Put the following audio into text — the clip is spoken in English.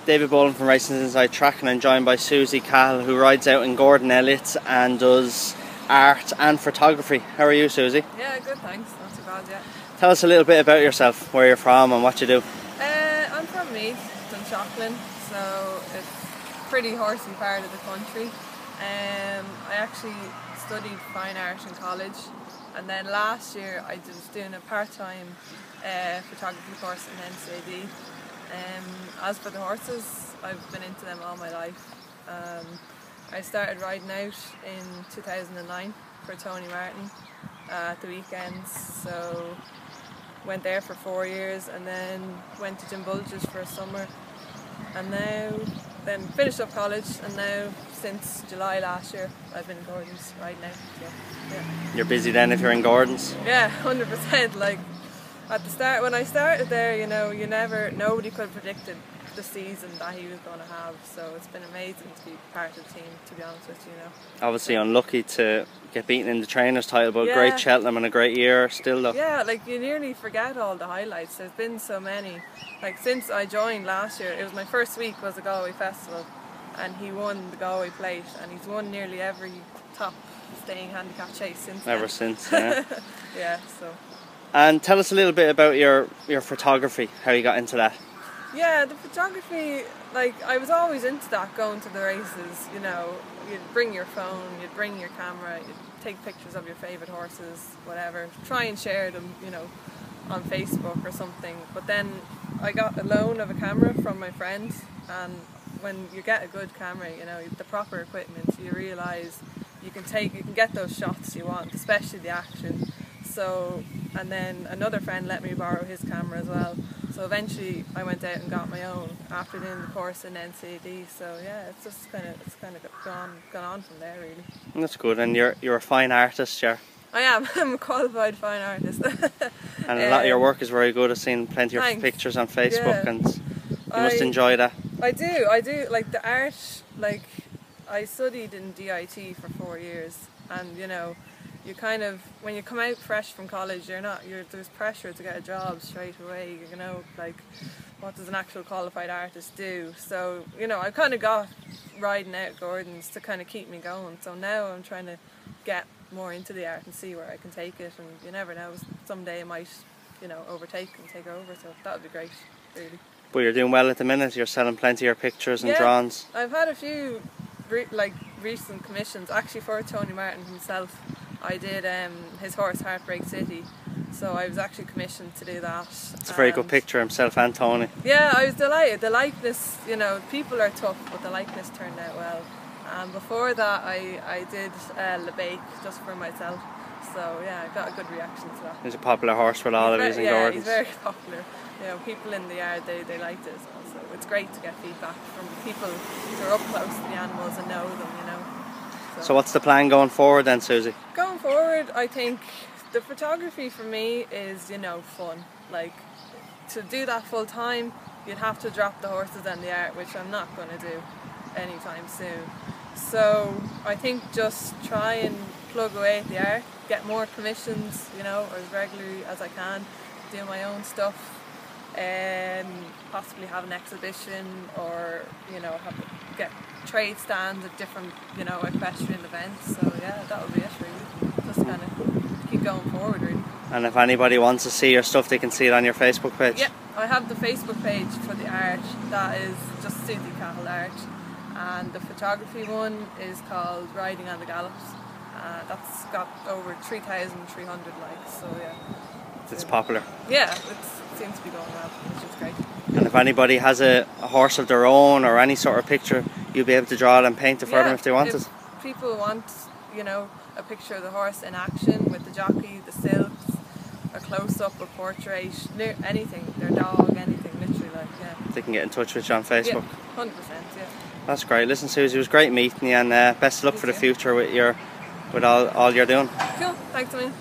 David Boland from Racing Inside Track, and I'm joined by Susie Cahill, who rides out in Gordon Elliott and does art and photography. How are you, Susie? Yeah, good, thanks. Not too bad, yeah. Tell us a little bit about yourself, where you're from and what you do. I'm from Meath, Dunshaughlin, so it's a pretty horsey part of the country. I actually studied fine art in college, and then last year I was doing a part-time photography course in NCAD. As for the horses, I've been into them all my life. I started riding out in 2009 for Tony Martin at the weekends, so went there for 4 years and then went to Jim Bulge's for a summer, and then finished up college, and now since July last year I've been in Gordon's riding out. So, yeah. You're busy then if you're in Gordon's? Yeah, 100%. Like, at the start, when I started there, you know, nobody could have predicted the season that he was going to have, so it's been amazing to be part of the team, to be honest with you, know. Obviously unlucky to get beaten in the trainers title, but yeah. Great Cheltenham and a great year still though. Yeah, like you nearly forget all the highlights. There's been so many. Like since I joined last year, it was my first week was the Galway Festival, and he won the Galway Plate, and he's won nearly every top staying handicap chase since then. Ever since, yeah. Yeah, so. And tell us a little bit about your photography, how you got into that. Yeah, the photography, like I was always into that, going to the races, you know, you'd bring your phone, you'd bring your camera, you'd take pictures of your favourite horses, whatever, try and share them, you know, on Facebook or something. But then I got a loan of a camera from my friend, and when you get a good camera, you know, the proper equipment, you realise you can get those shots you want, especially the action. So, and then another friend let me borrow his camera as well. So eventually I went out and got my own after doing the course in NCAD. So yeah, it's just kind of gone on from there really. That's good. And you're a fine artist, yeah? I am. I'm a qualified fine artist. And a lot of your work is very good. I've seen plenty of pictures on Facebook, and you must enjoy that. I do. Like the art, like I studied in DIT for 4 years, and you know, you kind of, when you come out fresh from college, there's pressure to get a job straight away, you know, like what does an actual qualified artist do? So, you know, I kind of got riding out Gordon's to kind of keep me going, so now I'm trying to get more into the art and see where I can take it, and you never know, someday I might, you know, overtake and take over, so that would be great, really. But you're doing well at the minute, you're selling plenty of your pictures and drawings. I've had a few recent commissions, actually for Tony Martin himself. I did his horse Heartbreak City, so I was actually commissioned to do that. It's a very good picture, himself and Tony. Yeah, I was delighted. The likeness, you know, people are tough, but the likeness turned out well. And before that I did LeBake just for myself, so yeah, I got a good reaction to that. He's a popular horse with all of his in Gordon's. Yeah, he's very popular. You know, people in the yard, they liked it as well, so it's great to get feedback from people who are up close to the animals and know them, you know. So what's the plan going forward then, Susie? Going forward, I think the photography for me is, you know, fun. Like, to do that full time, you'd have to drop the horses and the art, which I'm not going to do anytime soon. So I think just try and plug away at the art, get more commissions, you know, as regularly as I can, do my own stuff, and possibly have an exhibition, or, you know, get trade stands at different, you know, equestrian events. So yeah, that would be it really. Just kind of keep going forward really. And if anybody wants to see your stuff, they can see it on your Facebook page? Yeah, I have the Facebook page for the art, that is just Susie Cahill Art, and the photography one is called Riding on the Gallops. That's got over 3,300 likes, so yeah. It's popular. Yeah, it seems to be going well, which is great. And if anybody has a horse of their own or any sort of picture, you'll be able to draw it and paint it for them if they want it. People want, you know, a picture of the horse in action with the jockey, the silks, a close-up, a portrait, anything, their dog, anything, literally, like, yeah. They can get in touch with you on Facebook. Yeah, 100%, yeah. That's great. Listen, Susie, it was great meeting you, and best of luck for the future with all you're doing. Cool, thanks a million.